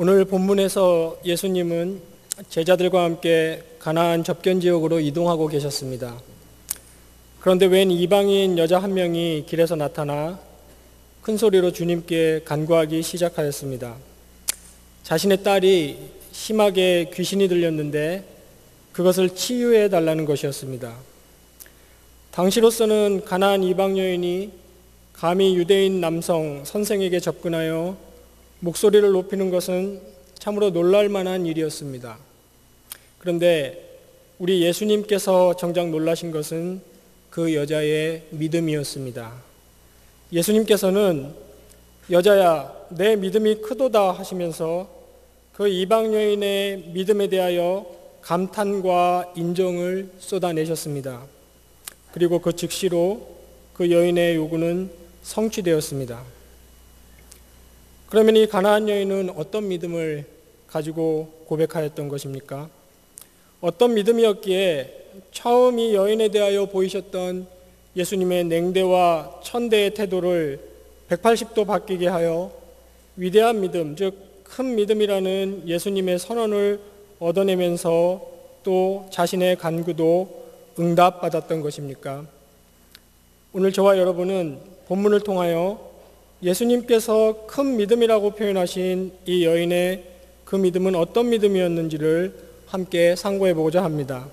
오늘 본문에서 예수님은 제자들과 함께 가나안 접견 지역으로 이동하고 계셨습니다. 그런데 웬 이방인 여자 한 명이 길에서 나타나 큰 소리로 주님께 간구하기 시작하였습니다. 자신의 딸이 심하게 귀신이 들렸는데 그것을 치유해 달라는 것이었습니다. 당시로서는 가나안 이방 여인이 감히 유대인 남성 선생에게 접근하여 목소리를 높이는 것은 참으로 놀랄 만한 일이었습니다. 그런데 우리 예수님께서 정작 놀라신 것은 그 여자의 믿음이었습니다. 예수님께서는 여자야, 내 믿음이 크도다 하시면서 그 이방 여인의 믿음에 대하여 감탄과 인정을 쏟아내셨습니다. 그리고 그 즉시로 그 여인의 요구는 성취되었습니다. 그러면 이 가나안 여인은 어떤 믿음을 가지고 고백하였던 것입니까? 어떤 믿음이었기에 처음 이 여인에 대하여 보이셨던 예수님의 냉대와 천대의 태도를 180도 바뀌게 하여 위대한 믿음, 즉 큰 믿음이라는 예수님의 선언을 얻어내면서 또 자신의 간구도 응답받았던 것입니까? 오늘 저와 여러분은 본문을 통하여 예수님께서 큰 믿음이라고 표현하신 이 여인의 그 믿음은 어떤 믿음이었는지를 함께 상고해 보고자 합니다.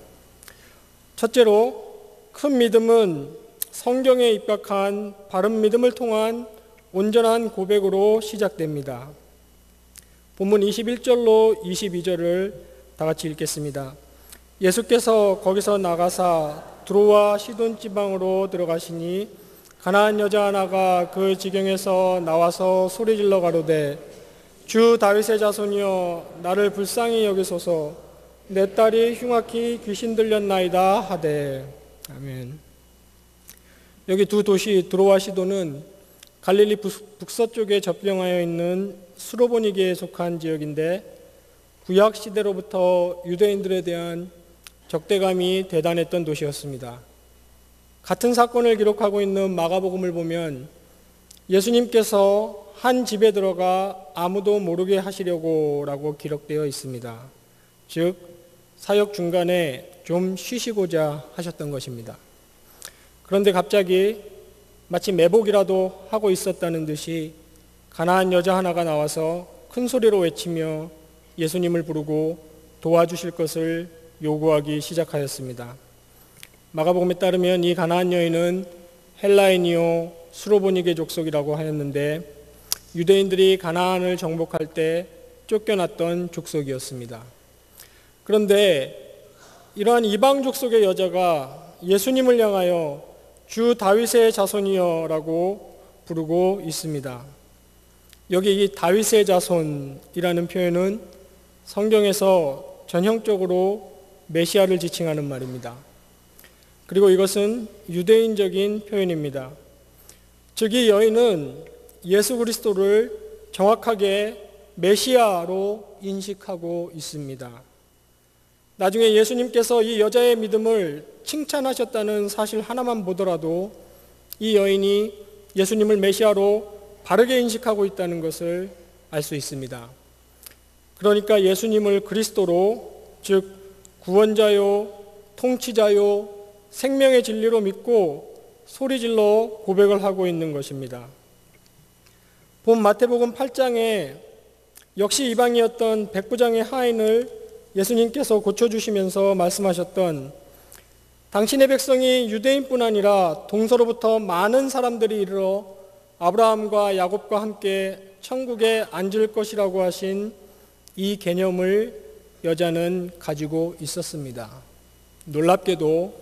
첫째로, 큰 믿음은 성경에 입각한 바른 믿음을 통한 온전한 고백으로 시작됩니다. 본문 21절로 22절을 다 같이 읽겠습니다. 예수께서 거기서 나가사 두로와 시돈 지방으로 들어가시니 가나안 여자 하나가 그 지경에서 나와서 소리질러 가로되 주 다윗의 자손이여 나를 불쌍히 여기소서 내 딸이 흉악히 귀신 들렸나이다 하되. 아멘. 여기 두 도시 두로와 시돈은 갈릴리 북서쪽에 접경하여 있는 수로보니게에 속한 지역인데 구약 시대로부터 유대인들에 대한 적대감이 대단했던 도시였습니다. 같은 사건을 기록하고 있는 마가복음을 보면 예수님께서 한 집에 들어가 아무도 모르게 하시려고 라고 기록되어 있습니다. 즉 사역 중간에 좀 쉬시고자 하셨던 것입니다. 그런데 갑자기 마치 매복이라도 하고 있었다는 듯이 가나안 여자 하나가 나와서 큰 소리로 외치며 예수님을 부르고 도와주실 것을 요구하기 시작하였습니다. 마가복음에 따르면 이 가나안 여인은 헬라인이요 수로보니게 족속이라고 하였는데 유대인들이 가나안을 정복할 때 쫓겨났던 족속이었습니다. 그런데 이러한 이방 족속의 여자가 예수님을 향하여 주 다윗의 자손이여 라고 부르고 있습니다. 여기 이 다윗의 자손이라는 표현은 성경에서 전형적으로 메시아를 지칭하는 말입니다. 그리고 이것은 유대인적인 표현입니다. 즉 이 여인은 예수 그리스도를 정확하게 메시아로 인식하고 있습니다. 나중에 예수님께서 이 여자의 믿음을 칭찬하셨다는 사실 하나만 보더라도 이 여인이 예수님을 메시아로 바르게 인식하고 있다는 것을 알 수 있습니다. 그러니까 예수님을 그리스도로, 즉 구원자요, 통치자요, 생명의 진리로 믿고 소리질러 고백을 하고 있는 것입니다. 본 마태복음 8장에 역시 이방이었던 백부장의 하인을 예수님께서 고쳐주시면서 말씀하셨던 당신의 백성이 유대인뿐 아니라 동서로부터 많은 사람들이 이르러 아브라함과 야곱과 함께 천국에 앉을 것이라고 하신 이 개념을 여자는 가지고 있었습니다. 놀랍게도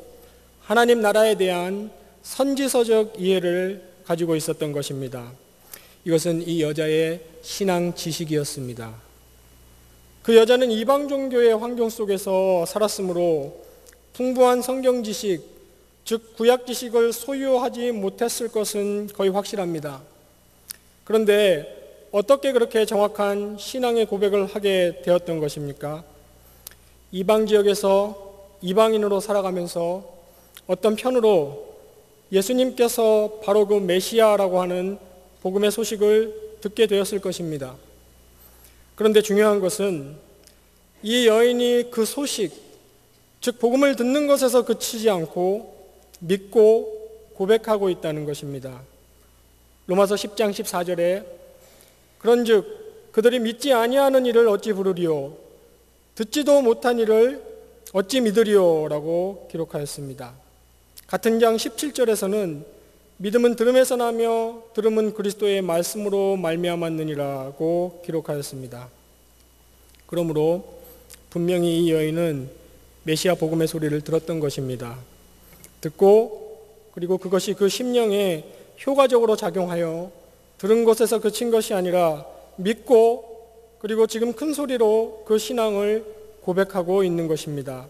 하나님 나라에 대한 선지서적 이해를 가지고 있었던 것입니다. 이것은 이 여자의 신앙 지식이었습니다. 그 여자는 이방 종교의 환경 속에서 살았으므로 풍부한 성경 지식, 즉 구약 지식을 소유하지 못했을 것은 거의 확실합니다. 그런데 어떻게 그렇게 정확한 신앙의 고백을 하게 되었던 것입니까? 이방 지역에서 이방인으로 살아가면서 어떤 편으로 예수님께서 바로 그 메시아라고 하는 복음의 소식을 듣게 되었을 것입니다. 그런데 중요한 것은 이 여인이 그 소식, 즉 복음을 듣는 것에서 그치지 않고 믿고 고백하고 있다는 것입니다. 로마서 10장 14절에 그런즉 그들이 믿지 아니하는 일을 어찌 부르리요 듣지도 못한 일을 어찌 믿으리요 라고 기록하였습니다. 같은 장 17절에서는 믿음은 들음에서 나며 들음은 그리스도의 말씀으로 말미암았느니라고 기록하였습니다. 그러므로 분명히 이 여인은 메시아 복음의 소리를 들었던 것입니다. 듣고 그리고 그것이 그 심령에 효과적으로 작용하여 들은 것에서 그친 것이 아니라 믿고 그리고 지금 큰 소리로 그 신앙을 고백하고 있는 것입니다.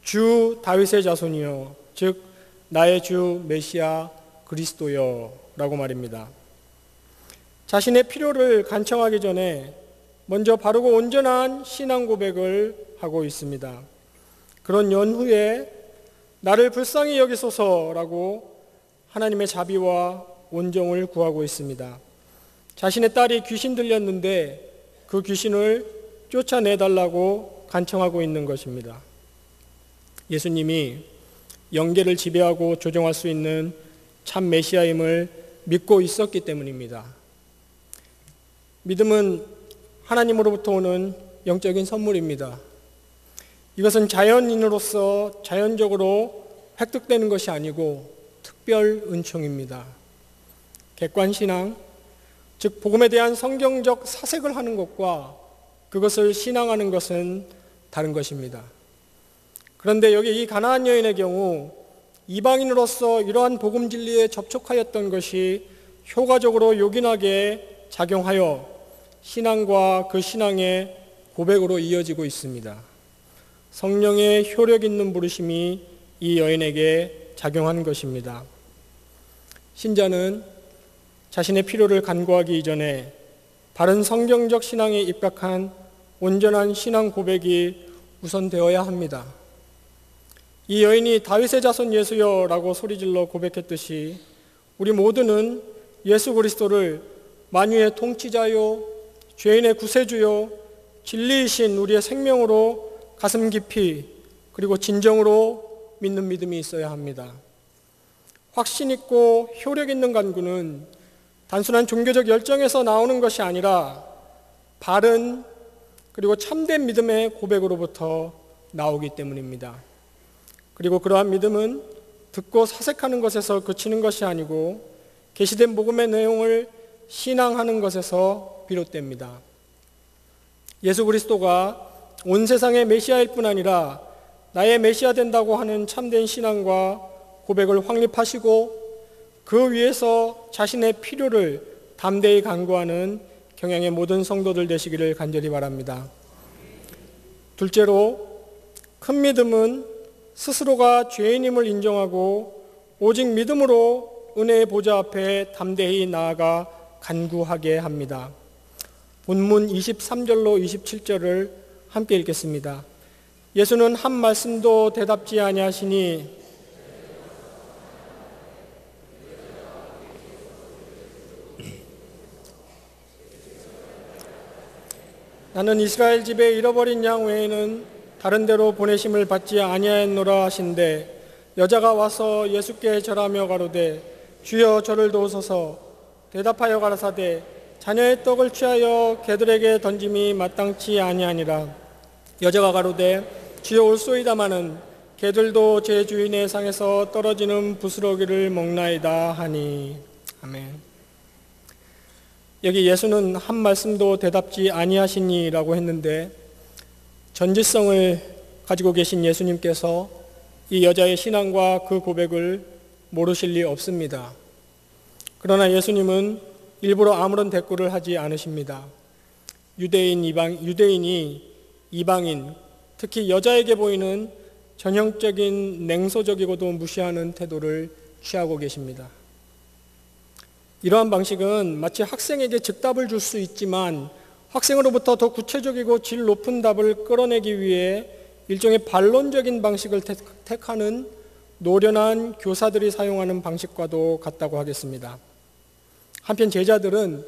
주 다윗의 자손이여 즉 나의 주 메시아 그리스도여 라고 말입니다. 자신의 필요를 간청하기 전에 먼저 바르고 온전한 신앙 고백을 하고 있습니다. 그런 연후에 나를 불쌍히 여기소서라고 하나님의 자비와 온정을 구하고 있습니다. 자신의 딸이 귀신 들렸는데 그 귀신을 쫓아내달라고 간청하고 있는 것입니다. 예수님이 영계를 지배하고 조종할 수 있는 참 메시아임을 믿고 있었기 때문입니다. 믿음은 하나님으로부터 오는 영적인 선물입니다. 이것은 자연인으로서 자연적으로 획득되는 것이 아니고 특별 은총입니다. 객관신앙, 즉 복음에 대한 성경적 사색을 하는 것과 그것을 신앙하는 것은 다른 것입니다. 그런데 여기 이 가나안 여인의 경우 이방인으로서 이러한 복음 진리에 접촉하였던 것이 효과적으로 요긴하게 작용하여 신앙과 그 신앙의 고백으로 이어지고 있습니다. 성령의 효력 있는 부르심이 이 여인에게 작용한 것입니다. 신자는 자신의 필요를 간구하기 이전에 바른 성경적 신앙에 입각한 온전한 신앙 고백이 우선 되어야 합니다. 이 여인이 다윗의 자손 예수여 라고 소리질러 고백했듯이 우리 모두는 예수 그리스도를 만유의 통치자요 죄인의 구세주요 진리이신 우리의 생명으로 가슴 깊이 그리고 진정으로 믿는 믿음이 있어야 합니다. 확신 있고 효력 있는 간구는 단순한 종교적 열정에서 나오는 것이 아니라 바른 그리고 참된 믿음의 고백으로부터 나오기 때문입니다. 그리고 그러한 믿음은 듣고 사색하는 것에서 그치는 것이 아니고 계시된 복음의 내용을 신앙하는 것에서 비롯됩니다. 예수 그리스도가 온 세상의 메시아일 뿐 아니라 나의 메시아 된다고 하는 참된 신앙과 고백을 확립하시고 그 위에서 자신의 필요를 담대히 간구하는 경향의 모든 성도들 되시기를 간절히 바랍니다. 둘째로 큰 믿음은 스스로가 죄인임을 인정하고 오직 믿음으로 은혜의 보좌 앞에 담대히 나아가 간구하게 합니다. 본문 23절로 27절을 함께 읽겠습니다. 예수는 한 말씀도 대답지 아니하시니 나는 이스라엘 집에 잃어버린 양 외에는 다른 데로 보내심을 받지 아니하였노라 하신대 여자가 와서 예수께 절하며 가로되 주여 저를 도우소서 대답하여 가라사대 자녀의 떡을 취하여 개들에게 던짐이 마땅치 아니하니라. 여자가 가로되 주여 올소이다마는 개들도 제 주인의 상에서 떨어지는 부스러기를 먹나이다 하니. 아멘. 여기 예수는 한 말씀도 대답지 아니하시니라고 했는데 전지성을 가지고 계신 예수님께서 이 여자의 신앙과 그 고백을 모르실 리 없습니다. 그러나 예수님은 일부러 아무런 대꾸를 하지 않으십니다. 유대인이 이방인, 특히 여자에게 보이는 전형적인 냉소적이고도 무시하는 태도를 취하고 계십니다. 이러한 방식은 마치 학생에게 즉답을 줄 수 있지만 학생으로부터 더 구체적이고 질 높은 답을 끌어내기 위해 일종의 반론적인 방식을 택하는 노련한 교사들이 사용하는 방식과도 같다고 하겠습니다. 한편 제자들은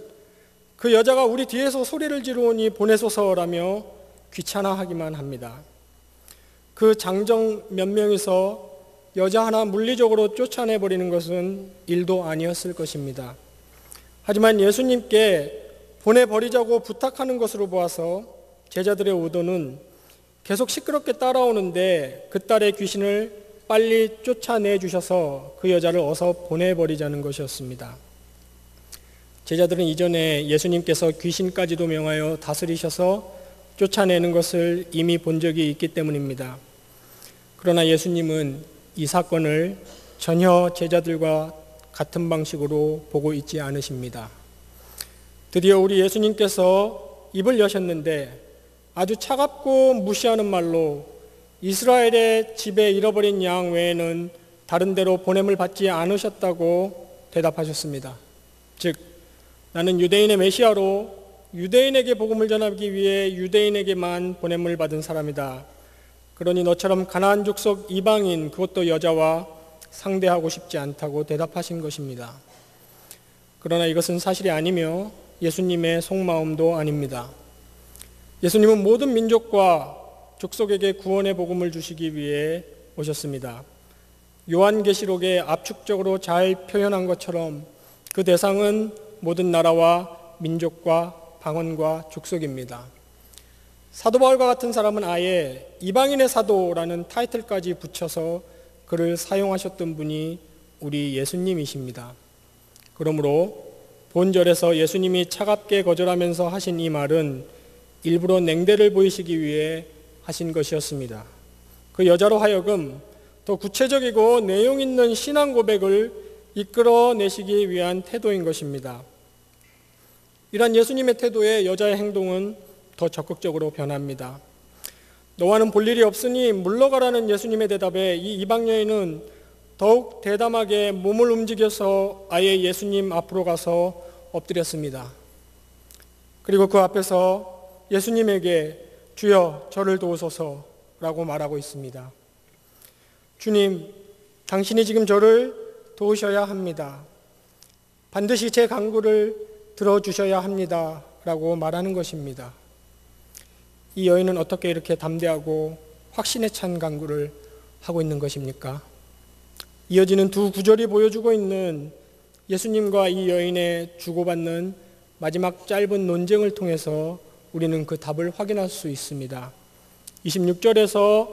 그 여자가 우리 뒤에서 소리를 지르오니 보내소서라며 귀찮아하기만 합니다. 그 장정 몇 명이서 여자 하나 물리적으로 쫓아내버리는 것은 일도 아니었을 것입니다. 하지만 예수님께 보내버리자고 부탁하는 것으로 보아서 제자들의 의도는 계속 시끄럽게 따라오는데 그 딸의 귀신을 빨리 쫓아내 주셔서 그 여자를 어서 보내버리자는 것이었습니다. 제자들은 이전에 예수님께서 귀신까지도 명하여 다스리셔서 쫓아내는 것을 이미 본 적이 있기 때문입니다. 그러나 예수님은 이 사건을 전혀 제자들과 같은 방식으로 보고 있지 않으십니다. 드디어 우리 예수님께서 입을 여셨는데 아주 차갑고 무시하는 말로 이스라엘의 집에 잃어버린 양 외에는 다른 데로 보냄을 받지 않으셨다고 대답하셨습니다. 즉, 나는 유대인의 메시아로 유대인에게 복음을 전하기 위해 유대인에게만 보냄을 받은 사람이다. 그러니 너처럼 가나안 족속 이방인, 그것도 여자와 상대하고 싶지 않다고 대답하신 것입니다. 그러나 이것은 사실이 아니며 예수님의 속마음도 아닙니다. 예수님은 모든 민족과 족속에게 구원의 복음을 주시기 위해 오셨습니다. 요한계시록에 압축적으로 잘 표현한 것처럼 그 대상은 모든 나라와 민족과 방언과 족속입니다. 사도 바울과 같은 사람은 아예 이방인의 사도라는 타이틀까지 붙여서 그를 사용하셨던 분이 우리 예수님이십니다. 그러므로 본절에서 예수님이 차갑게 거절하면서 하신 이 말은 일부러 냉대를 보이시기 위해 하신 것이었습니다. 그 여자로 하여금 더 구체적이고 내용 있는 신앙 고백을 이끌어내시기 위한 태도인 것입니다. 이런 예수님의 태도에 여자의 행동은 더 적극적으로 변합니다. 너와는 볼 일이 없으니 물러가라는 예수님의 대답에 이 이방 여인은 더욱 대담하게 몸을 움직여서 아예 예수님 앞으로 가서 엎드렸습니다. 그리고 그 앞에서 예수님에게 주여 저를 도우소서라고 말하고 있습니다. 주님, 당신이 지금 저를 도우셔야 합니다. 반드시 제 간구를 들어주셔야 합니다 라고 말하는 것입니다. 이 여인은 어떻게 이렇게 담대하고 확신에 찬 간구를 하고 있는 것입니까? 이어지는 두 구절이 보여주고 있는 예수님과 이 여인의 주고받는 마지막 짧은 논쟁을 통해서 우리는 그 답을 확인할 수 있습니다. 26절에서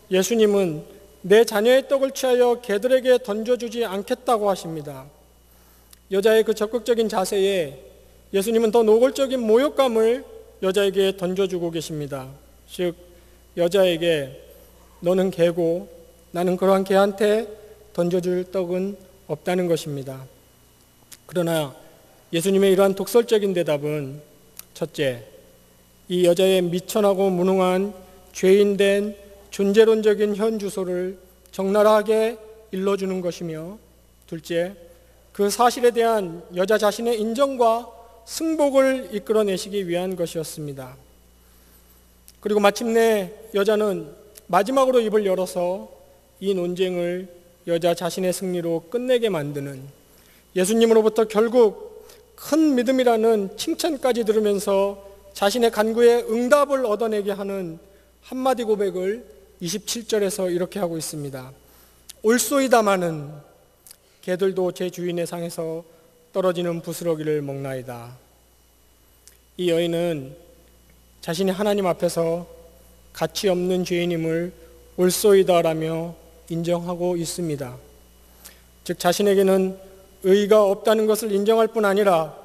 예수님은 내 자녀의 떡을 취하여 개들에게 던져주지 않겠다고 하십니다. 여자의 그 적극적인 자세에 예수님은 더 노골적인 모욕감을 여자에게 던져주고 계십니다. 즉, 여자에게 너는 개고 나는 그러한 개한테 던져줄 떡은 없다는 것입니다. 그러나 예수님의 이러한 독설적인 대답은 첫째, 이 여자의 미천하고 무능한 죄인된 존재론적인 현주소를 적나라하게 일러주는 것이며, 둘째, 그 사실에 대한 여자 자신의 인정과 승복을 이끌어내시기 위한 것이었습니다. 그리고 마침내 여자는 마지막으로 입을 열어서 이 논쟁을 여자 자신의 승리로 끝내게 만드는, 예수님으로부터 결국 큰 믿음이라는 칭찬까지 들으면서 자신의 간구에 응답을 얻어내게 하는 한마디 고백을 27절에서 이렇게 하고 있습니다. 올소이다마는 개들도 제 주인의 상에서 떨어지는 부스러기를 먹나이다. 이 여인은 자신이 하나님 앞에서 가치 없는 죄인임을 올소이다라며 인정하고 있습니다. 즉, 자신에게는 의가 없다는 것을 인정할 뿐 아니라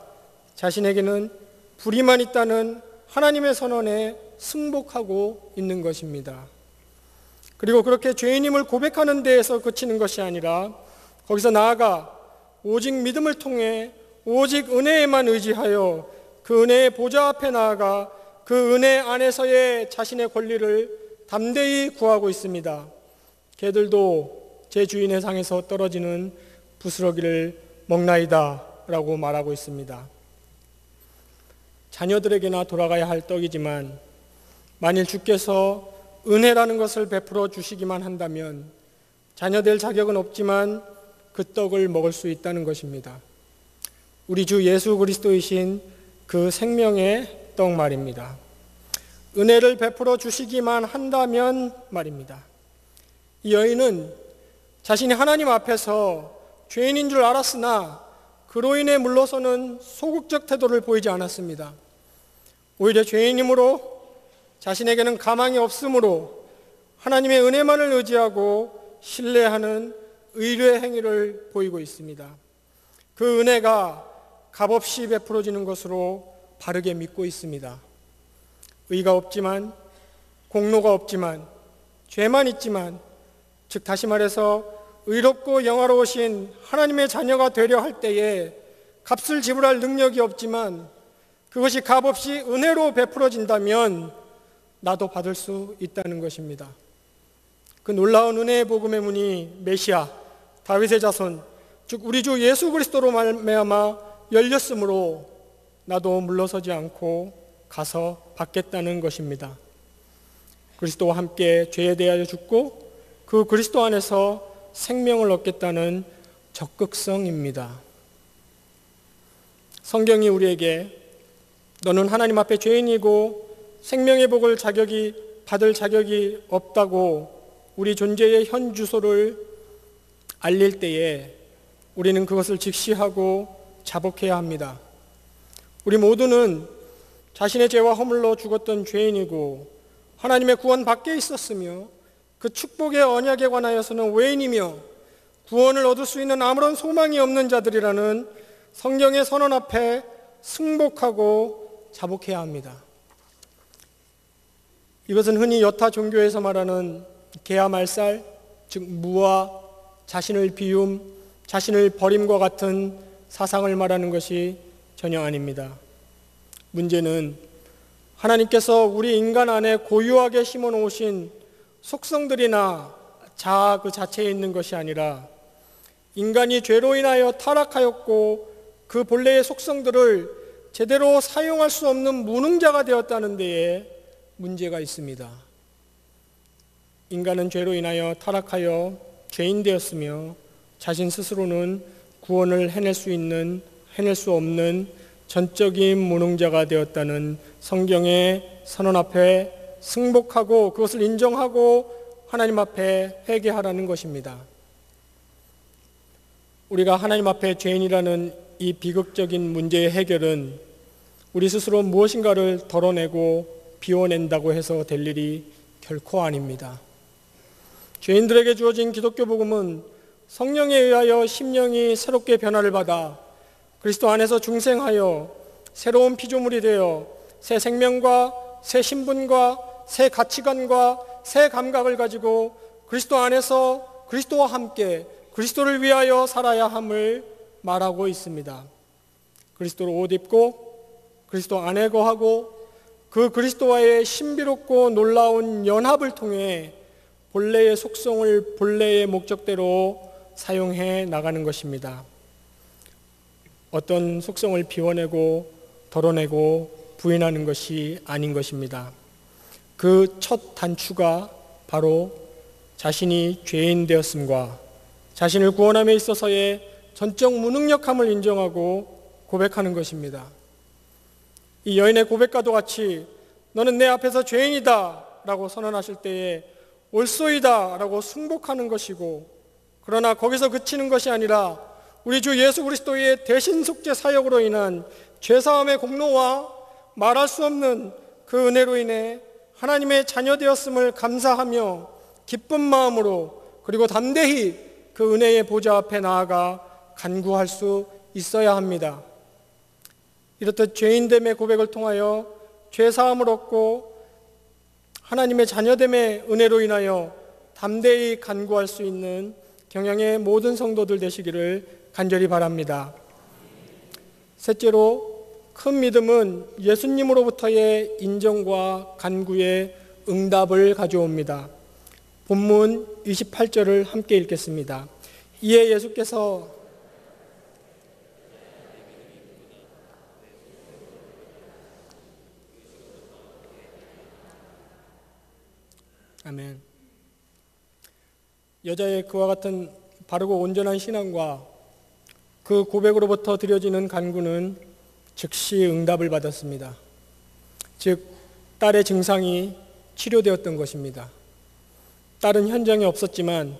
자신에게는 불의만 있다는 하나님의 선언에 승복하고 있는 것입니다. 그리고 그렇게 죄인임을 고백하는 데에서 그치는 것이 아니라 거기서 나아가 오직 믿음을 통해 오직 은혜에만 의지하여 그 은혜의 보좌 앞에 나아가 그 은혜 안에서의 자신의 권리를 담대히 구하고 있습니다. 개들도 제 주인의 상에서 떨어지는 부스러기를 먹나이다 라고 말하고 있습니다. 자녀들에게나 돌아가야 할 떡이지만 만일 주께서 은혜라는 것을 베풀어 주시기만 한다면 자녀될 자격은 없지만 그 떡을 먹을 수 있다는 것입니다. 우리 주 예수 그리스도이신 그 생명의 떡 말입니다. 은혜를 베풀어 주시기만 한다면 말입니다. 이 여인은 자신이 하나님 앞에서 죄인인 줄 알았으나 그로 인해 물러서는 소극적 태도를 보이지 않았습니다. 오히려 죄인이므로 자신에게는 가망이 없으므로 하나님의 은혜만을 의지하고 신뢰하는 의뢰 행위를 보이고 있습니다. 그 은혜가 값없이 베풀어지는 것으로 바르게 믿고 있습니다. 의가 없지만, 공로가 없지만, 죄만 있지만, 즉 다시 말해서 의롭고 영화로우신 하나님의 자녀가 되려 할 때에 값을 지불할 능력이 없지만 그것이 값없이 은혜로 베풀어진다면 나도 받을 수 있다는 것입니다. 그 놀라운 은혜의 복음의 문이 메시아, 다윗의 자손, 즉 우리 주 예수 그리스도로 말미암아 열렸으므로 나도 물러서지 않고 가서 받겠다는 것입니다. 그리스도와 함께 죄에 대하여 죽고 그 그리스도 안에서 생명을 얻겠다는 적극성입니다. 성경이 우리에게 너는 하나님 앞에 죄인이고 생명의 복을 받을 자격이 없다고 우리 존재의 현 주소를 알릴 때에 우리는 그것을 직시하고 자복해야 합니다. 우리 모두는 자신의 죄와 허물로 죽었던 죄인이고 하나님의 구원 밖에 있었으며 그 축복의 언약에 관하여서는 외인이며 구원을 얻을 수 있는 아무런 소망이 없는 자들이라는 성경의 선언 앞에 승복하고 자복해야 합니다. 이것은 흔히 여타 종교에서 말하는 개야말살, 즉 무와 자신을 비움, 자신을 버림과 같은 사상을 말하는 것이 전혀 아닙니다. 문제는 하나님께서 우리 인간 안에 고유하게 심어놓으신 속성들이나 자아 그 자체에 있는 것이 아니라 인간이 죄로 인하여 타락하였고 그 본래의 속성들을 제대로 사용할 수 없는 무능자가 되었다는 데에 문제가 있습니다. 인간은 죄로 인하여 타락하여 죄인 되었으며 자신 스스로는 구원을 해낼 수 없는 전적인 무능자가 되었다는 성경의 선언 앞에 승복하고 그것을 인정하고 하나님 앞에 회개하라는 것입니다. 우리가 하나님 앞에 죄인이라는 이 비극적인 문제의 해결은 우리 스스로 무엇인가를 덜어내고 비워낸다고 해서 될 일이 결코 아닙니다. 죄인들에게 주어진 기독교 복음은 성령에 의하여 심령이 새롭게 변화를 받아 그리스도 안에서 중생하여 새로운 피조물이 되어 새 생명과 새 신분과 새 가치관과 새 감각을 가지고 그리스도 안에서 그리스도와 함께 그리스도를 위하여 살아야 함을 말하고 있습니다. 그리스도로 옷 입고 그리스도 안에 거하고 그 그리스도와의 신비롭고 놀라운 연합을 통해 본래의 속성을 본래의 목적대로 사용해 나가는 것입니다. 어떤 속성을 비워내고 덜어내고 부인하는 것이 아닌 것입니다. 그 첫 단추가 바로 자신이 죄인 되었음과 자신을 구원함에 있어서의 전적 무능력함을 인정하고 고백하는 것입니다. 이 여인의 고백과도 같이 너는 내 앞에서 죄인이다 라고 선언하실 때에 옳소이다 라고 승복하는 것이고, 그러나 거기서 그치는 것이 아니라 우리 주 예수 그리스도의 대신 속죄 사역으로 인한 죄사함의 공로와 말할 수 없는 그 은혜로 인해 하나님의 자녀 되었음을 감사하며 기쁜 마음으로 그리고 담대히 그 은혜의 보좌 앞에 나아가 간구할 수 있어야 합니다. 이렇듯 죄인됨의 고백을 통하여 죄사함을 얻고 하나님의 자녀됨의 은혜로 인하여 담대히 간구할 수 있는 경영의 모든 성도들 되시기를 간절히 바랍니다. 셋째로, 큰 믿음은 예수님으로부터의 인정과 간구의 응답을 가져옵니다. 본문 28절을 함께 읽겠습니다. 이에 예수께서 아멘. 여자의 그와 같은 바르고 온전한 신앙과 그 고백으로부터 드려지는 간구는 즉시 응답을 받았습니다. 즉 딸의 증상이 치료되었던 것입니다. 딸은 현장에 없었지만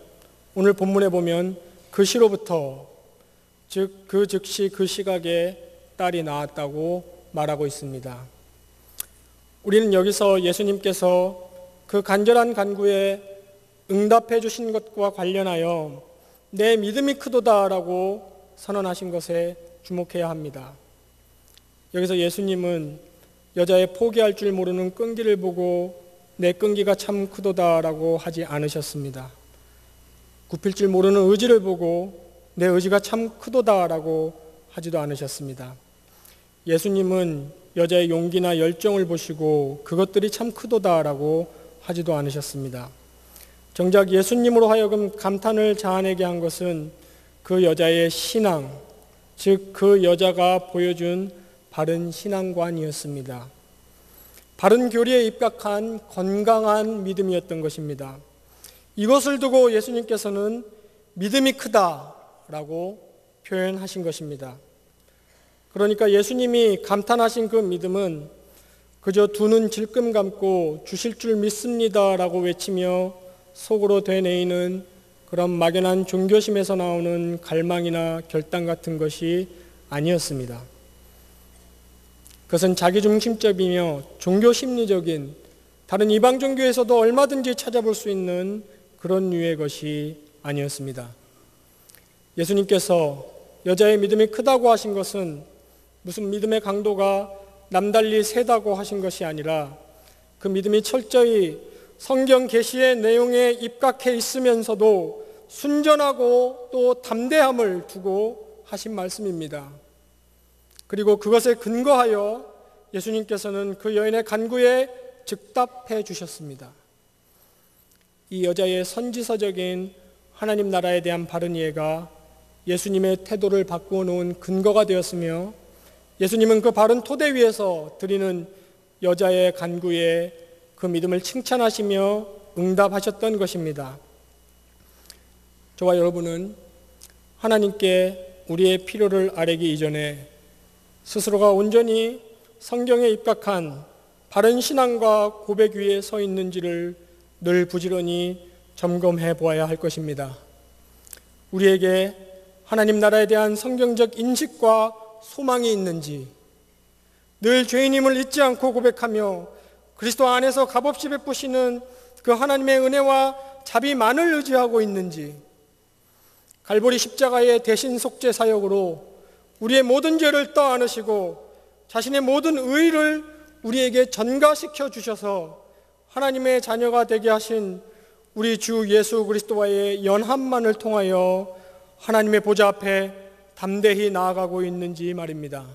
오늘 본문에 보면 그 시로부터, 즉 그 즉시 그 시각에 딸이 나았다고 말하고 있습니다. 우리는 여기서 예수님께서 그 간절한 간구에 응답해 주신 것과 관련하여 내 믿음이 크도다라고 선언하신 것에 주목해야 합니다. 여기서 예수님은 여자의 포기할 줄 모르는 끈기를 보고 내 끈기가 참 크도다라고 하지 않으셨습니다. 굽힐 줄 모르는 의지를 보고 내 의지가 참 크도다라고 하지도 않으셨습니다. 예수님은 여자의 용기나 열정을 보시고 그것들이 참 크도다라고 하지도 않으셨습니다. 정작 예수님으로 하여금 감탄을 자아내게 한 것은 그 여자의 신앙, 즉 그 여자가 보여준 바른 신앙관이었습니다. 바른 교리에 입각한 건강한 믿음이었던 것입니다. 이것을 두고 예수님께서는 믿음이 크다라고 표현하신 것입니다. 그러니까 예수님이 감탄하신 그 믿음은 그저 두 눈 질끔 감고 주실 줄 믿습니다라고 외치며 속으로 되뇌이는 그런 막연한 종교심에서 나오는 갈망이나 결단 같은 것이 아니었습니다. 그것은 자기중심적이며 종교심리적인, 다른 이방 종교에서도 얼마든지 찾아볼 수 있는 그런 류의 것이 아니었습니다. 예수님께서 여자의 믿음이 크다고 하신 것은 무슨 믿음의 강도가 남달리 세다고 하신 것이 아니라 그 믿음이 철저히 성경 계시의 내용에 입각해 있으면서도 순전하고 또 담대함을 두고 하신 말씀입니다. 그리고 그것에 근거하여 예수님께서는 그 여인의 간구에 즉답해 주셨습니다. 이 여자의 선지서적인 하나님 나라에 대한 바른 이해가 예수님의 태도를 바꾸어 놓은 근거가 되었으며, 예수님은 그 바른 토대 위에서 드리는 여자의 간구에 그 믿음을 칭찬하시며 응답하셨던 것입니다. 저와 여러분은 하나님께 우리의 필요를 아뢰기 이전에 스스로가 온전히 성경에 입각한 바른 신앙과 고백 위에 서 있는지를 늘 부지런히 점검해 보아야 할 것입니다. 우리에게 하나님 나라에 대한 성경적 인식과 소망이 있는지, 늘 죄인임을 잊지 않고 고백하며 그리스도 안에서 값없이 베푸시는 그 하나님의 은혜와 자비만을 의지하고 있는지, 갈보리 십자가의 대신 속죄 사역으로 우리의 모든 죄를 떠안으시고 자신의 모든 의를 우리에게 전가시켜 주셔서 하나님의 자녀가 되게 하신 우리 주 예수 그리스도와의 연합만을 통하여 하나님의 보좌 앞에 담대히 나아가고 있는지 말입니다.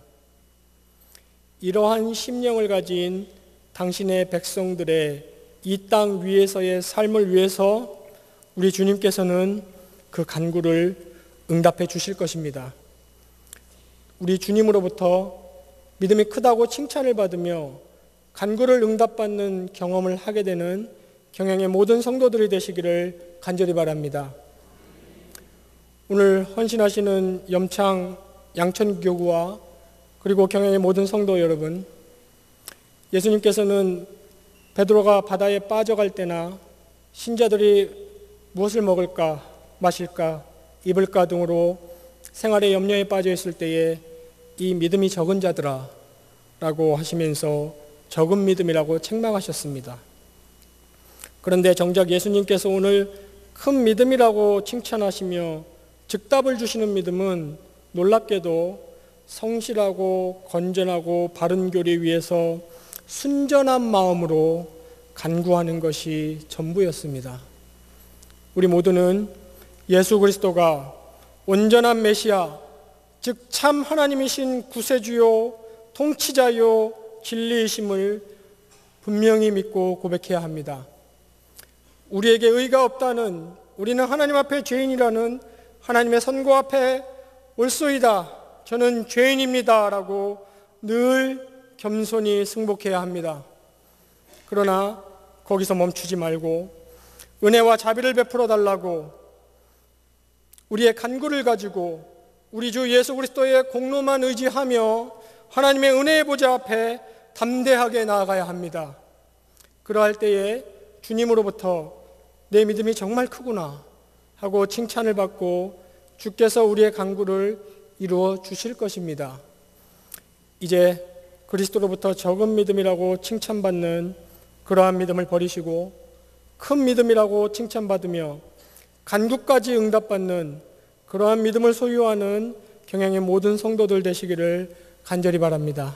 이러한 심령을 가진 당신의 백성들의 이 땅 위에서의 삶을 위해서 우리 주님께서는 그 간구를 응답해 주실 것입니다. 우리 주님으로부터 믿음이 크다고 칭찬을 받으며 간구를 응답받는 경험을 하게 되는 경영의 모든 성도들이 되시기를 간절히 바랍니다. 오늘 헌신하시는 염창 양천교구와 그리고 경영의 모든 성도 여러분, 예수님께서는 베드로가 바다에 빠져갈 때나 신자들이 무엇을 먹을까 마실까 입을까 등으로 생활의 염려에 빠져 있을 때에 이 믿음이 적은 자들아 라고 하시면서 적은 믿음이라고 책망하셨습니다. 그런데 정작 예수님께서 오늘 큰 믿음이라고 칭찬하시며 즉답을 주시는 믿음은 놀랍게도 성실하고 건전하고 바른 교리 위에서 순전한 마음으로 간구하는 것이 전부였습니다. 우리 모두는 예수 그리스도가 온전한 메시아, 즉 참 하나님이신 구세주요 통치자요 진리이심을 분명히 믿고 고백해야 합니다. 우리에게 의가 없다는, 우리는 하나님 앞에 죄인이라는 하나님의 선고 앞에 올소이다, 저는 죄인입니다 라고 늘 겸손히 승복해야 합니다. 그러나 거기서 멈추지 말고 은혜와 자비를 베풀어 달라고 우리의 간구를 가지고 우리 주 예수 그리스도의 공로만 의지하며 하나님의 은혜의 보좌 앞에 담대하게 나아가야 합니다. 그러할 때에 주님으로부터 내 믿음이 정말 크구나 하고 칭찬을 받고 주께서 우리의 간구를 이루어 주실 것입니다. 이제 그리스도로부터 적은 믿음이라고 칭찬받는 그러한 믿음을 버리시고 큰 믿음이라고 칭찬받으며 간구까지 응답받는 그러한 믿음을 소유하는 경향의 모든 성도들 되시기를 간절히 바랍니다.